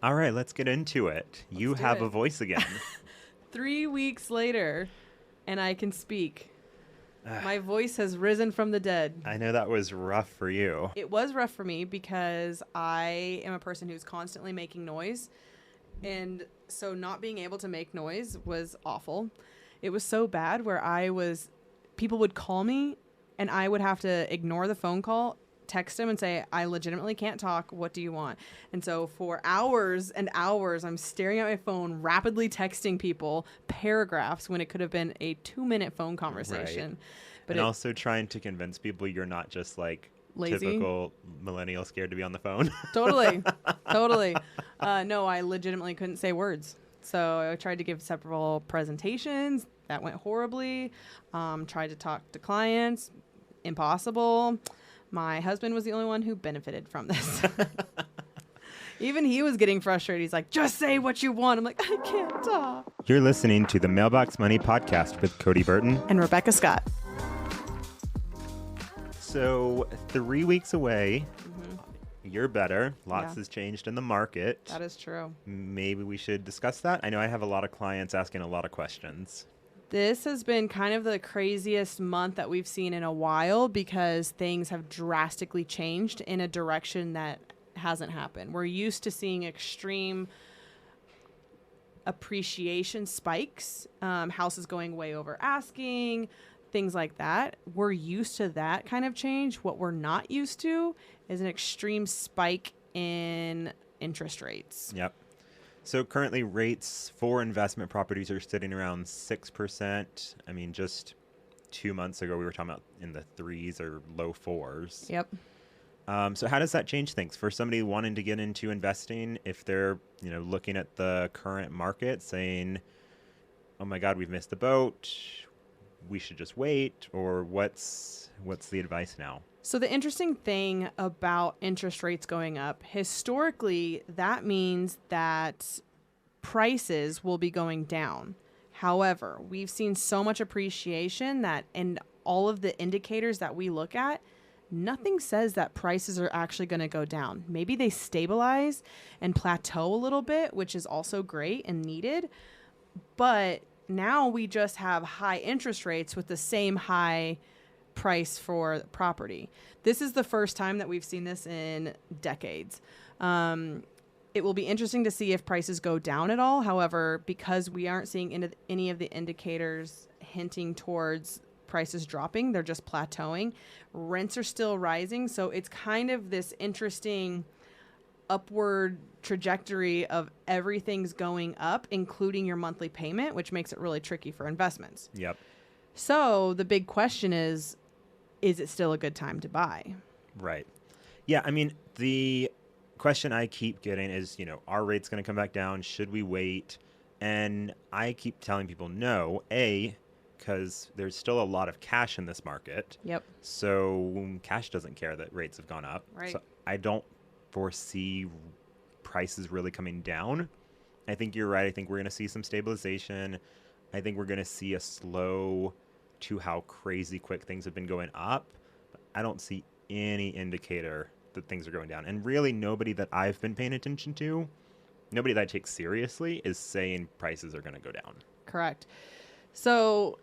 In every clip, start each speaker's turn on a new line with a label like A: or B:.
A: All right, let's get into it. You
B: do
A: have a
B: it.
A: voice again.
B: 3 weeks later, and I can speak. My voice has risen from the dead.
A: I know that was rough for you.
B: It was rough for me because I am a person who's constantly making noise. And so not being able to make noise was awful. It was so bad where people would call me and I would have to ignore the phone call, text them and say, I legitimately can't talk. What do you want? And so for hours and hours, I'm staring at my phone, rapidly texting people paragraphs when it could have been a 2-minute phone conversation.
A: Right.
B: But
A: And also trying to convince people you're not just like
B: lazy.
A: typical millennial scared to be on the phone.
B: Totally. Totally. No, I legitimately couldn't say words. So I tried to give several presentations. That went horribly. Tried to talk to clients. Impossible. My husband was the only one who benefited from this. Even he was getting frustrated. He's like, just say what you want. I'm like, I can't talk.
A: You're listening to the Mailbox Money Podcast with Cody Burton.
B: And Rebecca Scott.
A: So 3 weeks away. You're better. Lots has changed in the market.
B: That is true.
A: Maybe we should discuss that. I know I have a lot of clients asking a lot of questions.
B: This has been kind of the craziest month that we've seen in a while because things have drastically changed in a direction that hasn't happened. We're used to seeing extreme appreciation spikes, houses going way over asking, things like that. We're used to that kind of change. What we're not used to is an extreme spike in interest rates.
A: Yep. So currently rates for investment properties are sitting around 6%. I mean, just 2 months ago, we were talking about in the 3s or low 4s.
B: Yep.
A: So how does that change things for somebody wanting to get into investing if they're, looking at the current market saying, oh my God, we've missed the boat. We should just wait, or what's the advice now?
B: So the interesting thing about interest rates going up, historically, that means that prices will be going down. However, we've seen so much appreciation that in all of the indicators that we look at, nothing says that prices are actually going to go down. Maybe they stabilize and plateau a little bit, which is also great and needed. But now we just have high interest rates with the same high price for property. This is the first time that we've seen this in decades. It will be interesting to see if prices go down at all. However, because we aren't seeing any of the indicators hinting towards prices dropping, they're just plateauing. Rents are still rising. So it's kind of this interesting upward trajectory of everything's going up, including your monthly payment, which makes it really tricky for investments.
A: Yep.
B: So the big question is it still a good time to buy?
A: Right. Yeah. I mean, the question I keep getting is, are rates going to come back down? Should we wait? And I keep telling people no, because there's still a lot of cash in this market.
B: Yep.
A: So cash doesn't care that rates have gone up.
B: Right.
A: So I don't foresee prices really coming down. I think you're right. I think we're going to see some stabilization. I think we're going to see a slow to how crazy quick things have been going up. But I don't see any indicator that things are going down. And really nobody that I've been paying attention to, nobody that I take seriously is saying prices are going to go down.
B: Correct. So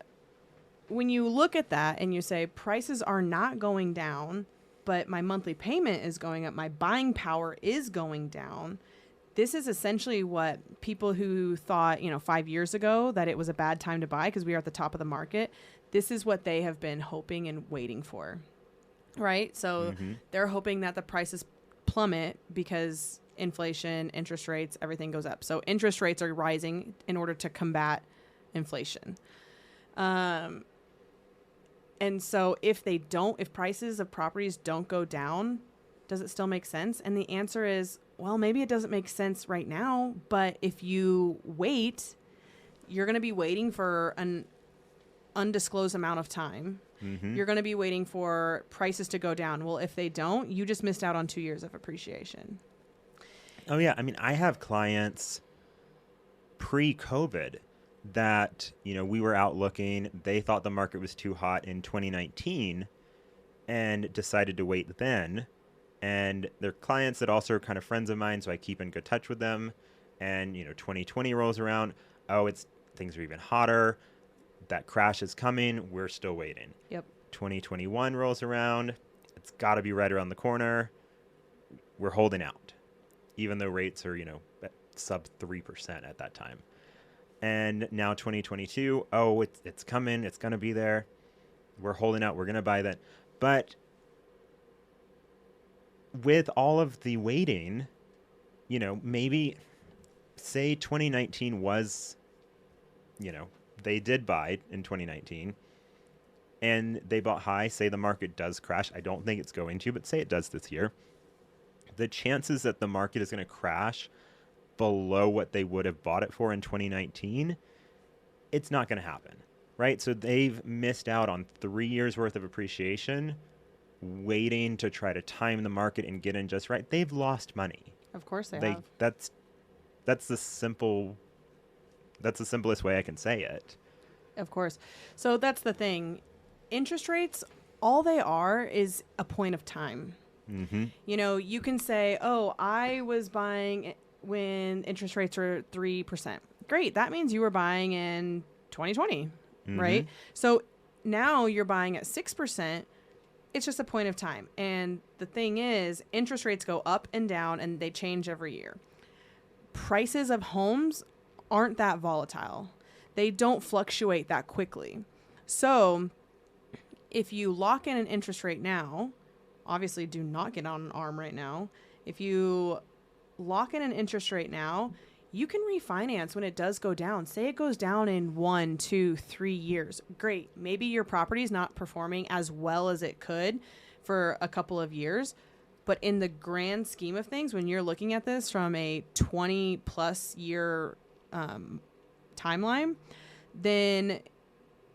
B: when you look at that and you say prices are not going down, but my monthly payment is going up, my buying power is going down, this is essentially what people who thought, 5 years ago that it was a bad time to buy because we are at the top of the market, this is what they have been hoping and waiting for, right? So they're hoping that the prices plummet because inflation, interest rates, everything goes up. So interest rates are rising in order to combat inflation. And so if prices of properties don't go down, does it still make sense? And the answer is, well, maybe it doesn't make sense right now, but if you wait, you're going to be waiting for an undisclosed amount of time. You're going to be waiting for prices to go down. Well, if they don't, you just missed out on 2 years of appreciation.
A: Oh, yeah. I mean, I have clients pre-COVID that, we were out looking. They thought the market was too hot in 2019 and decided to wait then. And they're clients that also are kind of friends of mine, so I keep in good touch with them. And, 2020 rolls around. Oh, things are even hotter. That crash is coming. We're still waiting.
B: Yep.
A: 2021 rolls around. It's got to be right around the corner. We're holding out, even though rates are, at sub 3% at that time. And now 2022, oh, it's coming. It's going to be there. We're holding out. We're going to buy that. But with all of the waiting, maybe say 2019 was, they did buy in 2019 and they bought high. Say the market does crash. I don't think it's going to, but say it does this year. The chances that the market is going to crash below what they would have bought it for in 2019, it's not going to happen, right? So they've missed out on 3 years worth of appreciation waiting to try to time the market and get in just right. They've lost money.
B: Of course they have.
A: That's the simplest way I can say it.
B: Of course. So that's the thing. Interest rates, all they are is a point of time.
A: Mm-hmm.
B: You can say, oh, I was buying when interest rates were 3%. Great. That means you were buying in 2020, right? So now you're buying at 6%. It's just a point of time. And the thing is, interest rates go up and down and they change every year. Prices of homes aren't that volatile. They don't fluctuate that quickly. So if you lock in an interest rate now, obviously do not get on an ARM right now. If you lock in an interest rate now, you can refinance when it does go down. Say it goes down in 1, 2, 3 years. Great. Maybe your property is not performing as well as it could for a couple of years. But in the grand scheme of things, when you're looking at this from a 20 plus year timeline, then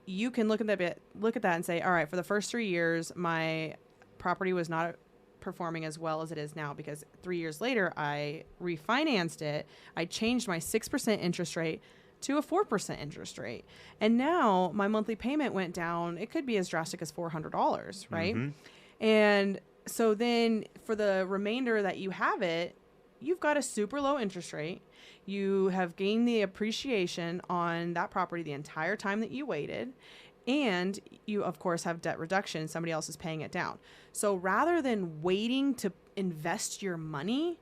B: you can look at that and say, all right, for the first 3 years, my property was not performing as well as it is now because 3 years later, I refinanced it. I changed my 6% interest rate to a 4% interest rate. And now my monthly payment went down. It could be as drastic as $400, right?
A: Mm-hmm.
B: And so then for the remainder that you have it, you've got a super low interest rate. You have gained the appreciation on that property the entire time that you waited. And you, of course, have debt reduction. Somebody else is paying it down. So rather than waiting to invest your money,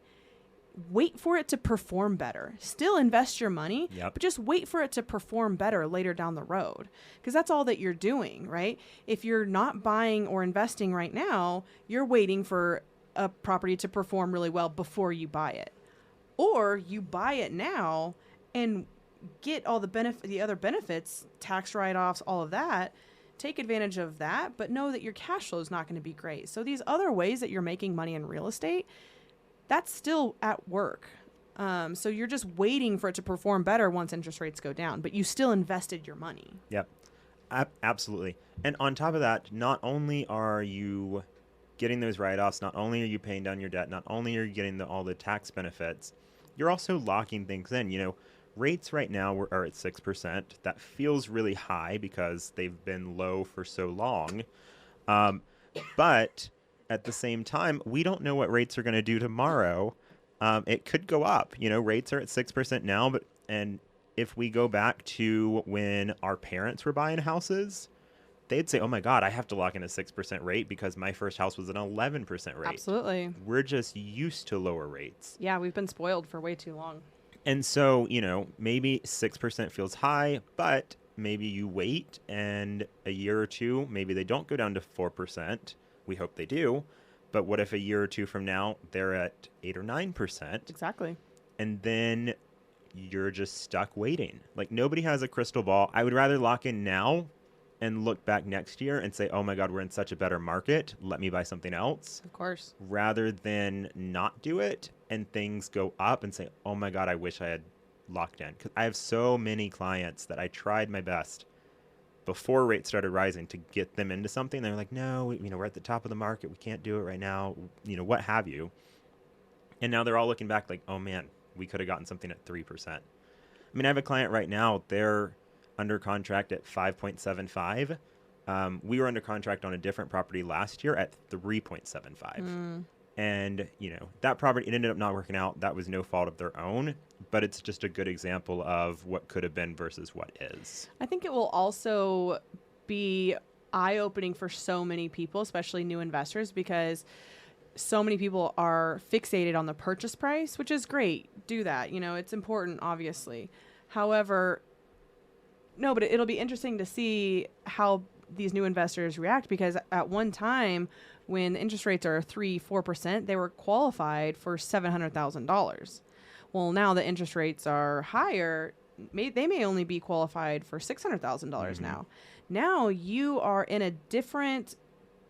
B: wait for it to perform better. Still invest your money, but just wait for it to perform better later down the road. Because that's all that you're doing, right? If you're not buying or investing right now, you're waiting for a property to perform really well before you buy it. Or you buy it now and get all the other benefits, tax write-offs, all of that. Take advantage of that, but know that your cash flow is not going to be great. So these other ways that you're making money in real estate, that's still at work. So you're just waiting for it to perform better once interest rates go down, but you still invested your money.
A: Yep, absolutely. And on top of that, not only are you getting those write-offs, not only are you paying down your debt, not only are you getting all the tax benefits, you're also locking things in. Rates right now are at 6%. That feels really high because they've been low for so long. But at the same time, we don't know what rates are going to do tomorrow. It could go up. Rates are at 6% now, and if we go back to when our parents were buying houses, they'd say, oh my God, I have to lock in a 6% rate because my first house was an 11% rate.
B: Absolutely.
A: We're just used to lower rates.
B: Yeah, we've been spoiled for way too long.
A: And so, maybe 6% feels high, but maybe you wait and a year or two, maybe they don't go down to 4%. We hope they do. But what if a year or two from now, they're at 8 or 9%?
B: Exactly.
A: And then you're just stuck waiting. Like, nobody has a crystal ball. I would rather lock in now and look back next year and say, oh my God, we're in such a better market. Let me buy something else.
B: Of course.
A: Rather than not do it and things go up and say, oh my God, I wish I had locked in. Because I have so many clients that I tried my best before rates started rising to get them into something. They're like, no, we're at the top of the market. We can't do it right now. What have you. And now they're all looking back like, oh man, we could have gotten something at 3%. I mean, I have a client right now, they're under contract at 5.75. We were under contract on a different property last year at 3.75. And, that property, it ended up not working out. That was no fault of their own, but it's just a good example of what could have been versus what is.
B: I think it will also be eye-opening for so many people, especially new investors, because so many people are fixated on the purchase price, which is great. Do that. It's important, obviously. However, no, but it'll be interesting to see how these new investors react, because at one time when interest rates are 3-4%, they were qualified for $700,000. Well, now the interest rates are higher. They may only be qualified for $600,000 now. Now you are in a different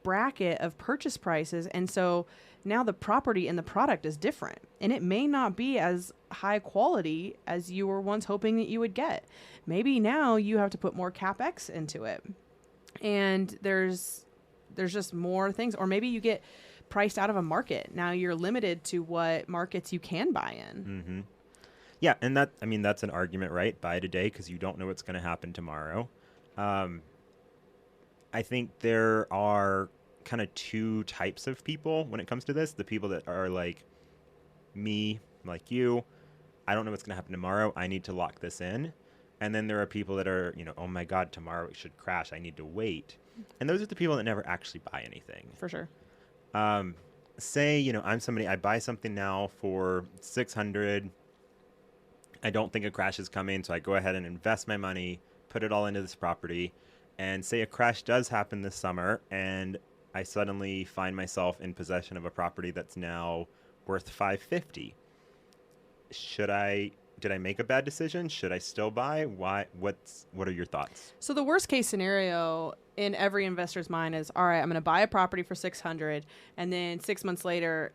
B: bracket of purchase prices. And so now the property and the product is different, and it may not be as high quality as you were once hoping that you would get. Maybe now you have to put more CapEx into it, and there's just more things, or maybe you get priced out of a market. Now you're limited to what markets you can buy in.
A: Mm-hmm. Yeah. And that's an argument, right? Buy today, because you don't know what's going to happen tomorrow. I think there are kind of two types of people when it comes to this. The people that are like me, like you, I don't know what's going to happen tomorrow. I need to lock this in. And then there are people that are, oh my God, tomorrow it should crash. I need to wait. And those are the people that never actually buy anything.
B: For sure.
A: Say, I'm somebody, I buy something now for $600. I don't think a crash is coming. So I go ahead and invest my money, put it all into this property, and say a crash does happen this summer, and I suddenly find myself in possession of a property that's now worth $550. Did I make a bad decision? Should I still buy? Why? What are your thoughts?
B: So the worst case scenario in every investor's mind is, all right, I'm going to buy a property for $600, and then 6 months later,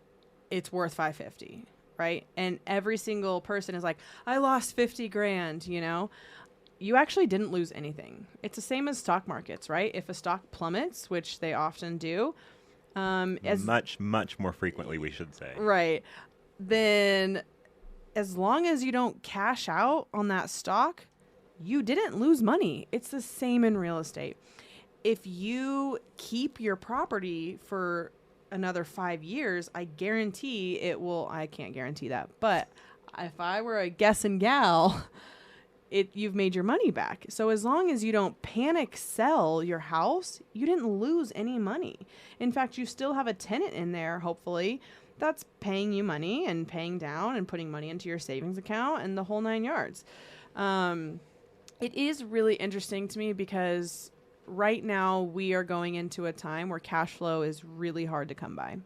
B: it's worth $550, right? And every single person is like, I lost 50 grand, You actually didn't lose anything. It's the same as stock markets, right? If a stock plummets, which they often do,
A: much more frequently, we should say.
B: Right. Then as long as you don't cash out on that stock, you didn't lose money. It's the same in real estate. If you keep your property for another 5 years, I guarantee it will. I can't guarantee that, but if I were a guessing gal, you've made your money back. So as long as you don't panic sell your house, you didn't lose any money. In fact, you still have a tenant in there, hopefully, that's paying you money and paying down and putting money into your savings account and the whole 9 yards. It is really interesting to me because right now we are going into a time where cash flow is really hard to come by.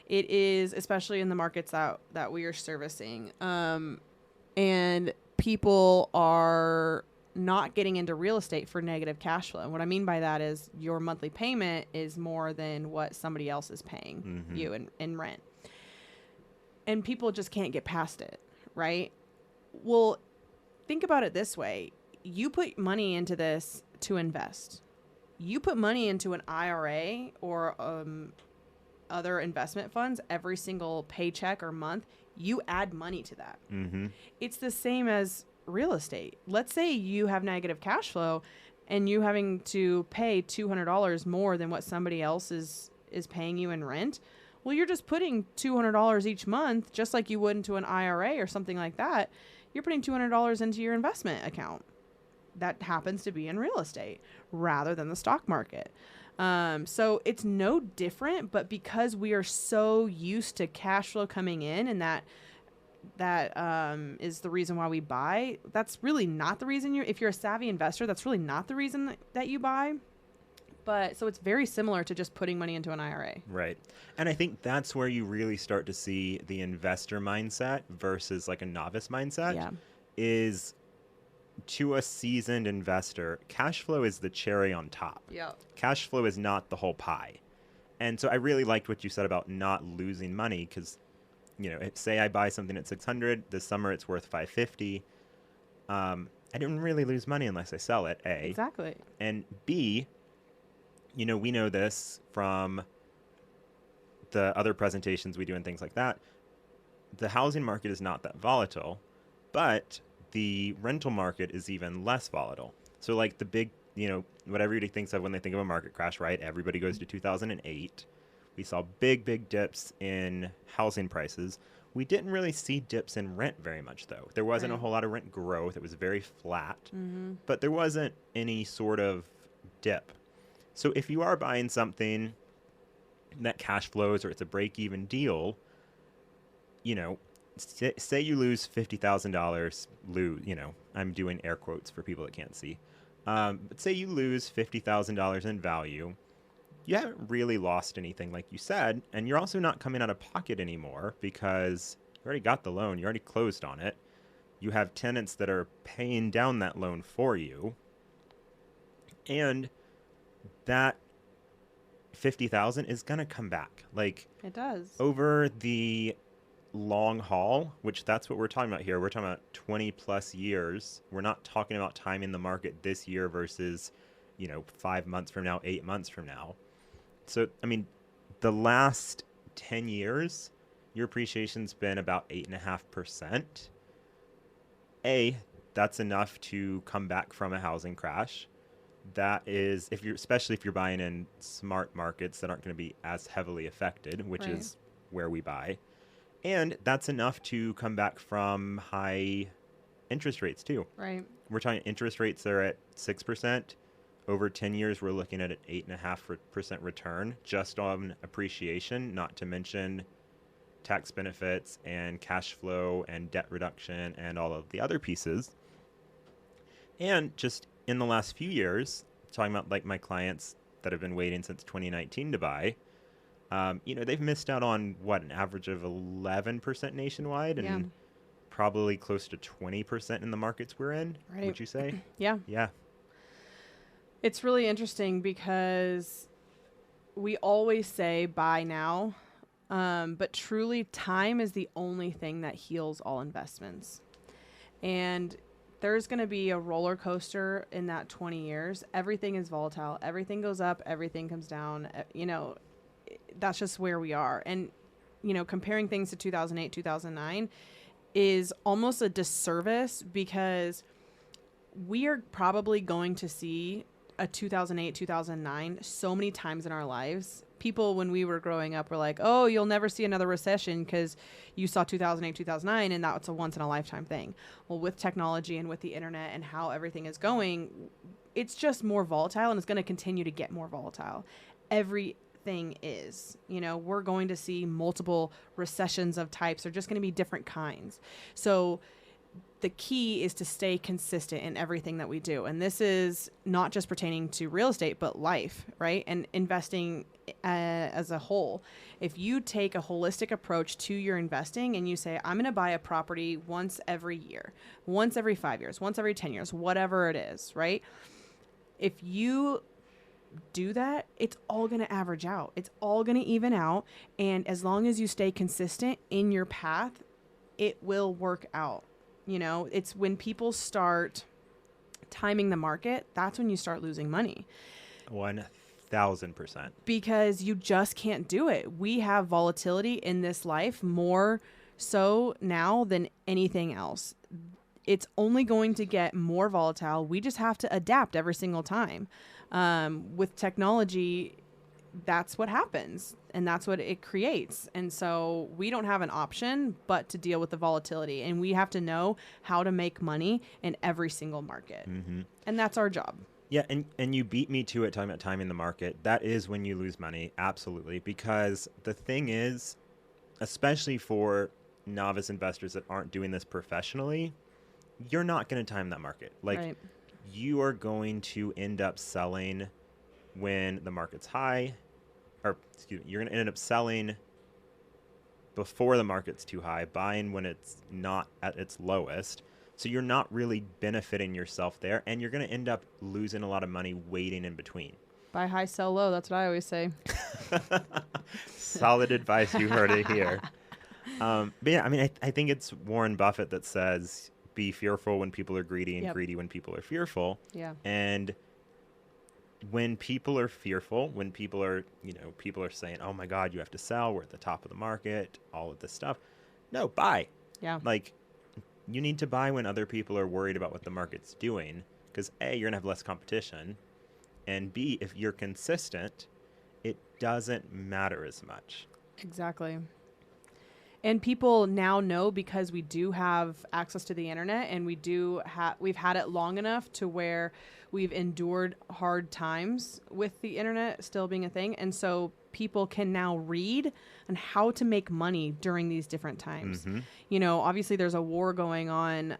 B: It is, especially in the markets that we are servicing. And people are not getting into real estate for negative cash flow. And what I mean by that is your monthly payment is more than what somebody else is paying you in rent. And people just can't get past it, right? Well, think about it this way. You put money into this to invest. You put money into an IRA or other investment funds every single paycheck or month. You add money to that. Mm-hmm. It's the same as real estate. Let's say you have negative cash flow and you having to pay $200 more than what somebody else is paying you in rent. Well, you're just putting $200 each month, just like you would into an IRA or something like that. You're putting $200 into your investment account. That happens to be in real estate rather than the stock market. So it's no different, but because we are so used to cash flow coming in, and that is the reason why we buy. That's really not the reason if you're a savvy investor, that's really not the reason that you buy. But so it's very similar to just putting money into an IRA.
A: Right. And I think that's where you really start to see the investor mindset versus like a novice mindset is to a seasoned investor, cash flow is the cherry on top.
B: Yeah.
A: Cash flow is not the whole pie. And so I really liked what you said about not losing money because, say I buy something at $600, this summer it's worth $550. I didn't really lose money unless I sell it, A.
B: Exactly.
A: And B, we know this from the other presentations we do and things like that. The housing market is not that volatile, but the rental market is even less volatile. So like the big, what everybody thinks of when they think of a market crash, right? Everybody goes to 2008. We saw big dips in housing prices. We didn't really see dips in rent very much, though. There wasn't a
B: Right.
A: whole lot of rent growth. It was very flat,
B: Mm-hmm.
A: but there wasn't any sort of dip. So if you are buying something that cash flows or it's a break even deal, you know, say you lose $50,000, I'm doing air quotes for people that can't see. But say you lose $50,000 in value, you haven't really lost anything, like you said, and you're also not coming out of pocket anymore because you already got the loan, you already closed on it. You have tenants that are paying down that loan for you, and that 50,000 is gonna come back. Like
B: It does.
A: over the long haul, which that's what we're talking about here. We're talking about 20 plus years. We're not talking about time in the market this year versus, 5 months from now, 8 months from now. So, I mean, the last 10 years, your appreciation's been about 8.5%. That's enough to come back from a housing crash. That is, especially if you're buying in smart markets that aren't going to be as heavily affected, which
B: Right.
A: is where we buy. And that's enough to come back from high interest rates too.
B: Right.
A: We're talking interest rates that are at 6%. Over 10 years, we're looking at an 8.5% return just on appreciation, not to mention tax benefits and cash flow and debt reduction and all of the other pieces. And just in the last few years, talking about like my clients that have been waiting since 2019 to buy, they've missed out on an average of 11% nationwide and
B: Yeah.
A: probably close to 20% in the markets we're in.
B: Right.
A: Would you say?
B: Yeah.
A: Yeah.
B: It's really interesting because we always say buy now, but truly time is the only thing that heals all investments. And there's going to be a roller coaster in that 20 years. Everything is volatile. Everything goes up. Everything comes down. That's just where we are. And, comparing things to 2008, 2009 is almost a disservice because we are probably going to see a 2008, 2009 so many times in our lives. People, when we were growing up, were like, oh, you'll never see another recession because you saw 2008, 2009, and that's a once in a lifetime thing. Well, with technology and with the internet and how everything is going, it's just more volatile, and it's going to continue to get more volatile. Everything is, we're going to see multiple recessions of types. They're just going to be different kinds. So the key is to stay consistent in everything that we do. And this is not just pertaining to real estate, but life, right? And investing as a whole. If you take a holistic approach to your investing and you say, I'm going to buy a property once every year, once every 5 years, once every 10 years, whatever it is, right? If you do that, it's all going to average out. It's all going to even out. And as long as you stay consistent in your path, it will work out. It's when people start timing the market, that's when you start losing money.
A: 1,000%.
B: Because you just can't do it. We have volatility in this life more so now than anything else. It's only going to get more volatile. We just have to adapt every single time. With technology, that's what happens and that's what it creates. And so we don't have an option but to deal with the volatility, and we have to know how to make money in every single market.
A: Mm-hmm.
B: And that's our job.
A: Yeah, and you beat me to it talking about time in the market. That is when you lose money, absolutely. Because the thing is, especially for novice investors that aren't doing this professionally, you're not going to time that market. Like,
B: Right.
A: You are going to end up selling when the market's high, you're going to end up selling before the market's too high, buying when it's not at its lowest. So you're not really benefiting yourself there, and you're going to end up losing a lot of money waiting in between.
B: Buy high, sell low. That's what I always say.
A: Solid advice. You heard it here. But yeah, I mean, I think it's Warren Buffett that says, be fearful when people are greedy and
B: Yep.
A: greedy when people are fearful.
B: Yeah.
A: And when people are fearful, when people are saying, oh my God, you have to sell, we're at the top of the market, all of this stuff. No, buy.
B: Yeah.
A: Like, you need to buy when other people are worried about what the market's doing, because A, you're going to have less competition, and B, if you're consistent, it doesn't matter as much.
B: Exactly. And people now know, because we do have access to the internet, and we've had it long enough to where we've endured hard times with the internet still being a thing. And so people can now read on how to make money during these different times.
A: Mm-hmm.
B: You know, obviously there's a war going on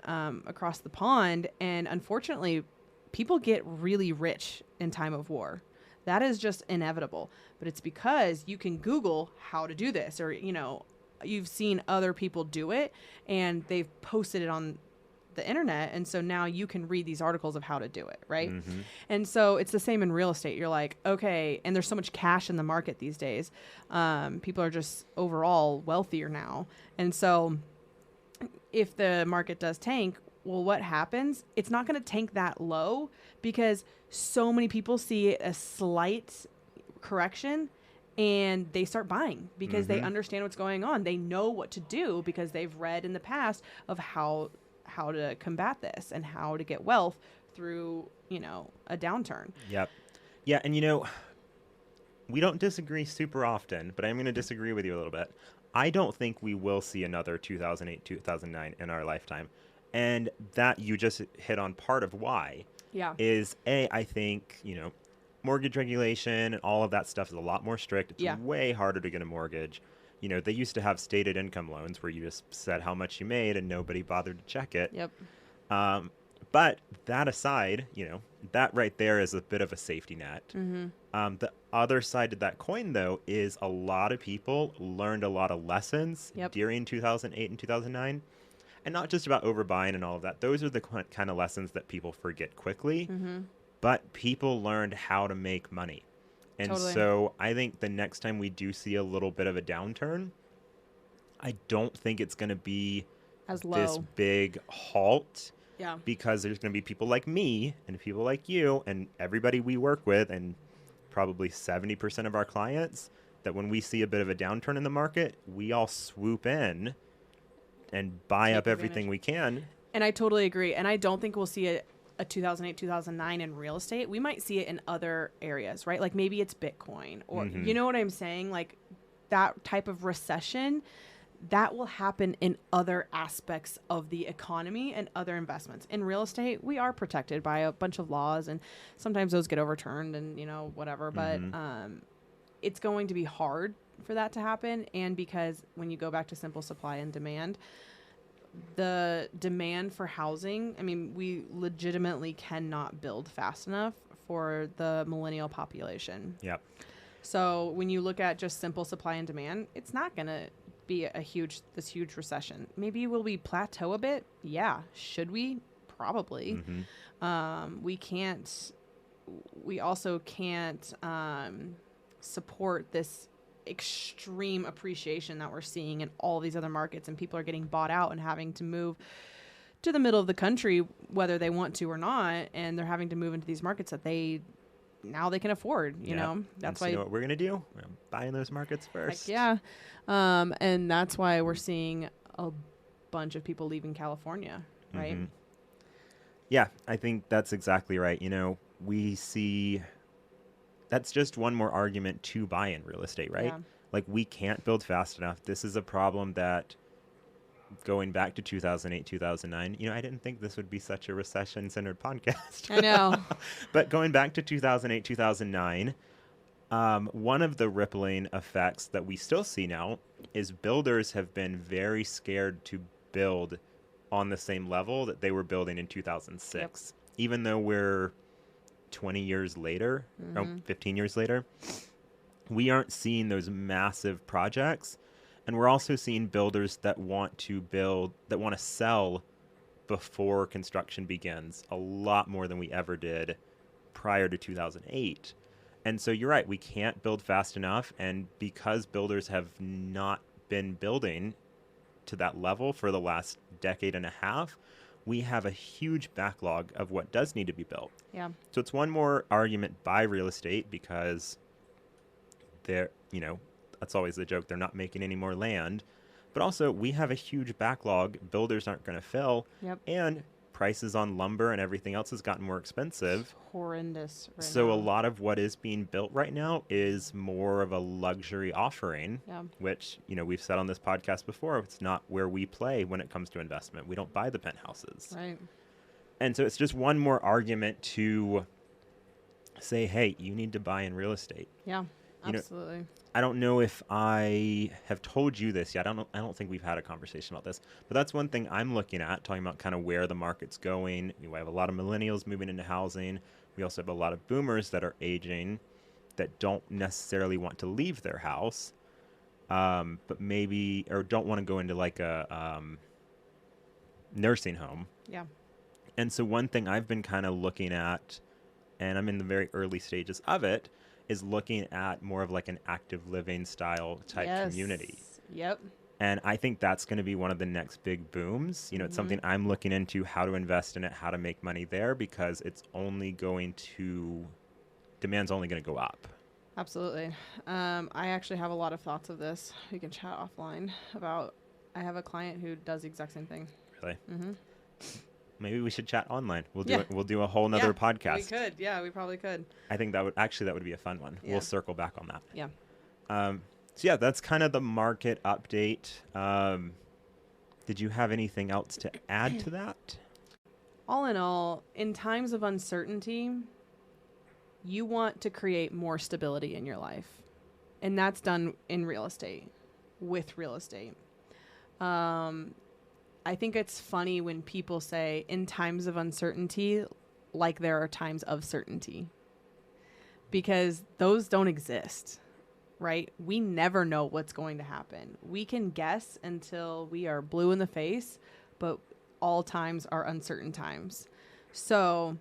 B: across the pond, and unfortunately people get really rich in time of war. That is just inevitable. But it's because you can Google how to do this, or, you know, you've seen other people do it and they've posted it on the internet. And so now you can read these articles of how to do it. Right.
A: Mm-hmm.
B: And so it's the same in real estate. You're like, okay. And there's so much cash in the market these days. People are just overall wealthier now. And so if the market does tank, well, what happens? It's not going to tank that low, because so many people see a slight correction and they start buying because they understand what's going on. They know what to do because they've read in the past of how to combat this and how to get wealth through, you know, a downturn.
A: Yep. Yeah. And, you know, we don't disagree super often, but I'm going to disagree with you a little bit. I don't think we will see another 2008, 2009 in our lifetime. And that you just hit on part of why.
B: Yeah.
A: Is I think, you know, mortgage regulation and all of that stuff is a lot more strict. It's way harder to get a mortgage. You know, they used to have stated income loans where you just said how much you made and nobody bothered to check it.
B: Yep.
A: But that aside, you know, that right there is a bit of a safety net.
B: Mm-hmm.
A: The other side of that coin, though, is a lot of people learned a lot of lessons during 2008 and 2009. And not just about overbuying and all of that. Those are the kind of lessons that people forget quickly.
B: Mm-hmm.
A: But people learned how to make money. And so I think the next time we do see a little bit of a downturn, I don't think it's going to be
B: as low.
A: This big halt.
B: Yeah.
A: Because there's going to be people like me and people like you and everybody we work with, and probably 70% of our clients, that when we see a bit of a downturn in the market, we all swoop in and buy up everything we can.
B: And I totally agree. And I don't think we'll see a 2008, 2009 in real estate. We might see it in other areas, right? Like maybe it's Bitcoin, or you know what I'm saying? Like that type of recession, that will happen in other aspects of the economy and other investments. In real estate, we are protected by a bunch of laws, and sometimes those get overturned and, you know, whatever. But it's going to be hard for that to happen. And because when you go back to simple supply and demand, the demand for housing, I mean, we legitimately cannot build fast enough for the millennial population.
A: Yep.
B: So when you look at just simple supply and demand, it's not going to be this huge recession. Maybe will we plateau a bit? Yeah. Should we? Probably. We also can't support this extreme appreciation that we're seeing in all these other markets, and people are getting bought out and having to move to the middle of the country whether they want to or not, and they're having to move into these markets that they can afford, you know. That's why,
A: you know what we're going to do? We're gonna buy in those markets first.
B: Yeah. And that's why we're seeing a bunch of people leaving California, right?
A: Yeah, I think that's exactly right. You know, we see that's just one more argument to buy in real estate, right?
B: Yeah.
A: Like, we can't build fast enough. This is a problem that, going back to 2008, 2009, you know, I didn't think this would be such a recession-centered podcast.
B: I know.
A: But going back to 2008, 2009, one of the rippling effects that we still see now is builders have been very scared to build on the same level that they were building in 2006. Even though we're 20 years later, 15 years later, we aren't seeing those massive projects. And we're also seeing builders that want to sell before construction begins a lot more than we ever did prior to 2008. And so you're right, we can't build fast enough. And because builders have not been building to that level for the last decade and a half, we have a huge backlog of what does need to be built.
B: Yeah.
A: So it's one more argument by real estate, because that's always the joke. They're not making any more land. But also, we have a huge backlog. Builders aren't going to fill.
B: Yep.
A: And prices on lumber and everything else has gotten more expensive.
B: Horrendous right
A: So
B: now.
A: a lot of what is being built right now is more of a luxury offering,
B: Yeah.
A: which, we've said on this podcast before, it's not where we play when it comes to investment. We don't buy the penthouses.
B: Right.
A: And so it's just one more argument to say, hey, you need to buy in real estate.
B: Yeah.
A: You know,
B: Absolutely.
A: I don't know if I have told you this yet. I don't think we've had a conversation about this, but that's one thing I'm looking at, talking about kind of where the market's going. We have a lot of millennials moving into housing. We also have a lot of boomers that are aging that don't necessarily want to leave their house, but maybe, or don't want to go into like a nursing home.
B: Yeah.
A: And so one thing I've been kind of looking at, and I'm in the very early stages of it, is looking at more of like an active living style type community.
B: Yep.
A: And I think that's going to be one of the next big booms. It's something I'm looking into, how to invest in it, how to make money there, because it's only going to, demand's only going to go up.
B: Absolutely. I actually have a lot of thoughts of this. We can chat offline about, I have a client who does the exact same thing.
A: Really?
B: Mm-hmm.
A: Maybe we should chat online. We'll do
B: Yeah.
A: it. We'll do a whole nother podcast.
B: We could. Yeah, we probably could.
A: I think that would be a fun one.
B: Yeah.
A: We'll circle back on that.
B: Yeah.
A: So yeah, that's kind of the market update. Did you have anything else to add to that?
B: All in all, in times of uncertainty, you want to create more stability in your life. And that's done in real estate, with real estate. I think it's funny when people say in times of uncertainty, like there are times of certainty, because those don't exist, right? We never know what's going to happen. We can guess until we are blue in the face, but all times are uncertain times. So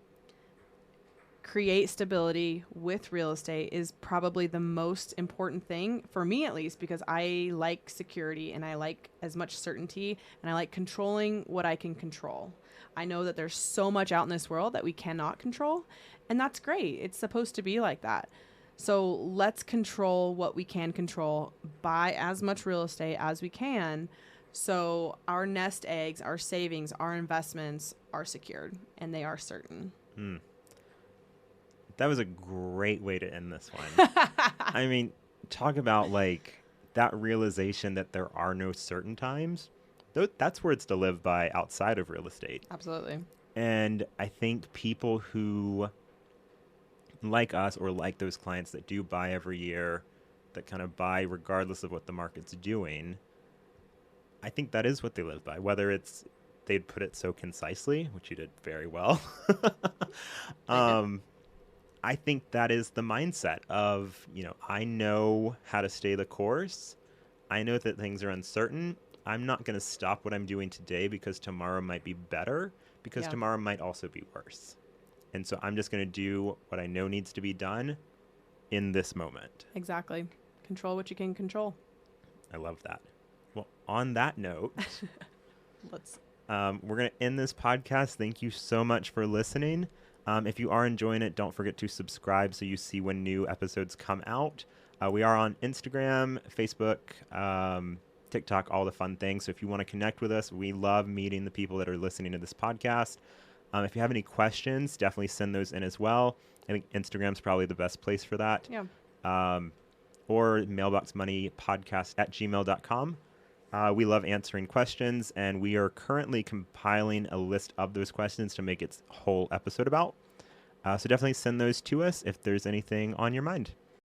B: create stability with real estate is probably the most important thing for me, at least, because I like security and I like as much certainty and I like controlling what I can control. I know that there's so much out in this world that we cannot control, and that's great. It's supposed to be like that. So let's control what we can control, buy as much real estate as we can, so our nest eggs, our savings, our investments are secured and they are certain.
A: That was a great way to end this one. I mean, talk about like that realization that there are no certain times. That's words to live by outside of real estate.
B: Absolutely.
A: And I think people who like us, or like those clients that do buy every year, that kind of buy regardless of what the market's doing, I think that is what they live by. Whether it's, they'd put it so concisely, which you did very well. I think that is the mindset of, I know how to stay the course. I know that things are uncertain. I'm not going to stop what I'm doing today because tomorrow might be better, because tomorrow might also be worse. And so I'm just going to do what I know needs to be done in this moment.
B: Exactly. Control what you can control.
A: I love that. Well, on that note,
B: We're
A: going to end this podcast. Thank you so much for listening. If you are enjoying it, don't forget to subscribe so you see when new episodes come out. We are on Instagram, Facebook, TikTok, all the fun things. So if you want to connect with us, we love meeting the people that are listening to this podcast. If you have any questions, definitely send those in as well. I think Instagram's probably the best place for that.
B: Yeah.
A: Or mailboxmoneypodcast@gmail.com. We love answering questions, and we are currently compiling a list of those questions to make its whole episode about. So definitely send those to us if there's anything on your mind.